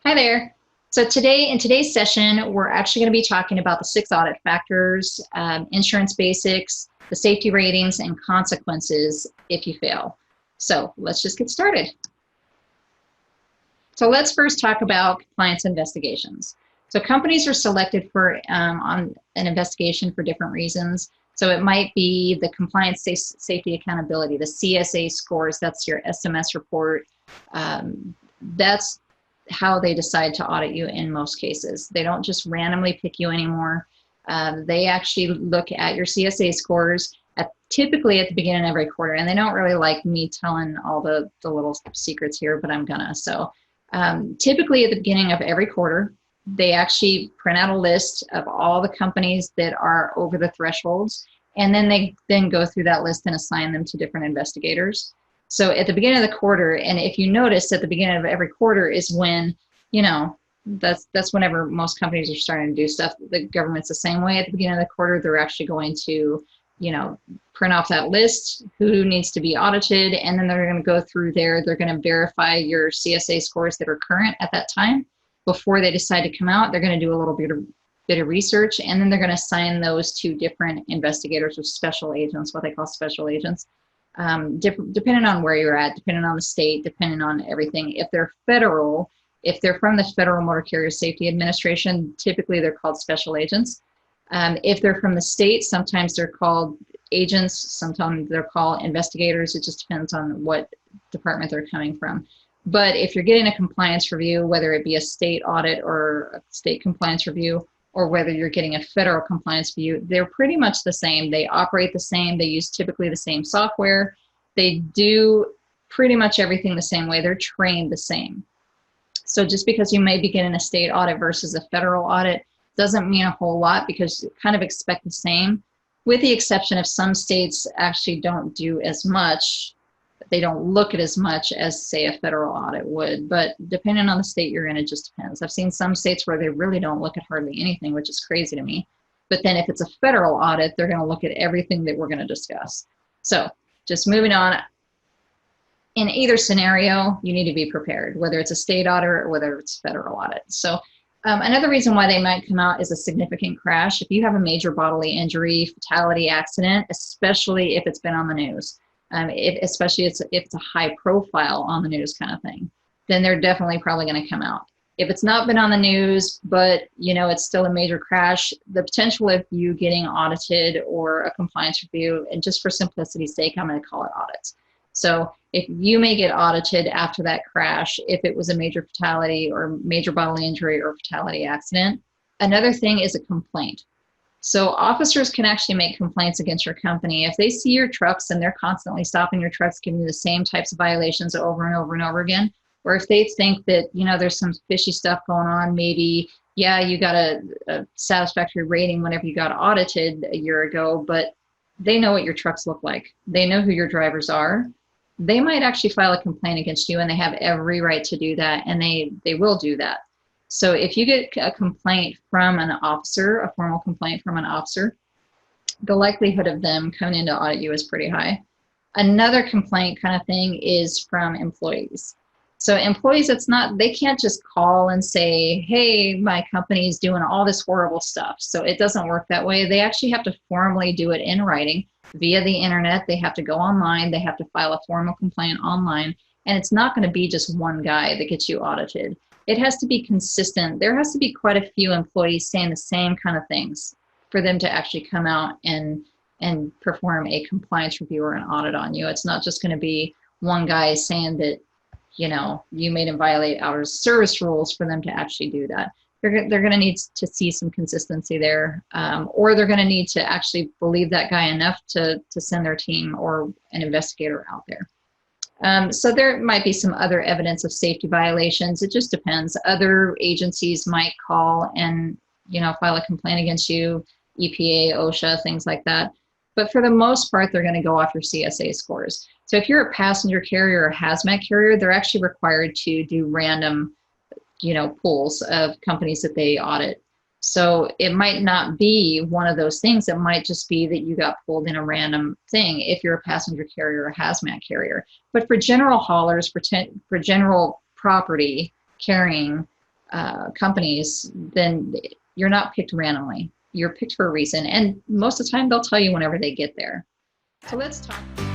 Hi there. So in today's session, we're actually going to be talking about the 6 audit factors, insurance basics, the safety ratings, and consequences if you fail. So let's just get started. So let's first talk about compliance investigations. So companies are selected for on an investigation for different reasons. So it might be the compliance safety accountability, the CSA scores, that's your SMS report. That's how they decide to audit you in most cases. They don't just randomly pick you anymore. They actually look at your CSA scores typically at the beginning of every quarter, and they don't really like me telling all the little secrets here, but I'm gonna. So typically at the beginning of every quarter, they actually print out a list of all the companies that are over the thresholds, and then they go through that list and assign them to different investigators. So at the beginning of the quarter, and if you notice at the beginning of every quarter is when, that's whenever most companies are starting to do stuff. The government's the same way. At the beginning of the quarter, they're actually going to, print off that list, who needs to be audited, and then they're going to go through there. They're going to verify your CSA scores that are current at that time. Before they decide to come out, they're going to do a little bit of research, and then they're going to assign those to different investigators or special agents, what they call special agents. Depending on where you're at, depending on the state, depending on everything. If they're federal, if they're from the Federal Motor Carrier Safety Administration, typically they're called special agents. If they're from the state, sometimes they're called agents, sometimes they're called investigators. It just depends on what department they're coming from. But if you're getting a compliance review, whether it be a state audit or a state compliance review, or whether you're getting a federal compliance review, they're pretty much the same. They operate the same. They use typically the same software. They do pretty much everything the same way. They're trained the same. So just because you may be getting a state audit versus a federal audit doesn't mean a whole lot, because you kind of expect the same, with the exception of some states actually don't do as much. They don't look at as much as, say, a federal audit would, but depending on the state you're in, it just depends. I've seen some states where they really don't look at hardly anything, which is crazy to me. But then if it's a federal audit, they're going to look at everything that we're going to discuss. So just moving on, in either scenario, you need to be prepared, whether it's a state audit or whether it's federal audit. So another reason why they might come out is a significant crash. If you have a major bodily injury, fatality, accident, especially if it's been on the news, especially if it's a high profile on the news kind of thing, then they're definitely probably going to come out. If it's not been on the news, but it's still a major crash, the potential of you getting audited or a compliance review, and just for simplicity's sake, I'm going to call it audits. So if you may get audited after that crash, if it was a major fatality or major bodily injury or fatality accident. Another thing is a complaint. So officers can actually make complaints against your company. If they see your trucks and they're constantly stopping your trucks, giving you the same types of violations over and over and over again, or if they think that, there's some fishy stuff going on, maybe, yeah, you got a satisfactory rating whenever you got audited a year ago, but they know what your trucks look like. They know who your drivers are. They might actually file a complaint against you, and they have every right to do that, and they will do that. So if you get a complaint from an officer, a formal complaint from an officer, the likelihood of them coming in to audit you is pretty high. Another complaint kind of thing is from employees. So employees, they can't just call and say, hey, my company's doing all this horrible stuff. So it doesn't work that way. They actually have to formally do it in writing via the internet. They have to go online. They have to file a formal complaint online. And it's not going to be just one guy that gets you audited. It has to be consistent. There has to be quite a few employees saying the same kind of things for them to actually come out and perform a compliance review or an audit on you. It's not just going to be one guy saying that, you made him violate hours of service rules for them to actually do that. They're going to need to see some consistency there, or they're going to need to actually believe that guy enough to send their team or an investigator out there. So there might be some other evidence of safety violations. It just depends. Other agencies might call and, file a complaint against you, EPA, OSHA, things like that. But for the most part, they're going to go off your CSA scores. So if you're a passenger carrier or hazmat carrier, they're actually required to do random, pools of companies that they audit. So it might not be one of those things. It might just be that you got pulled in a random thing if you're a passenger carrier or a hazmat carrier. But for general haulers, for general property carrying, companies, then you're not picked randomly. You're picked for a reason. And most of the time, they'll tell you whenever they get there. So let's talk.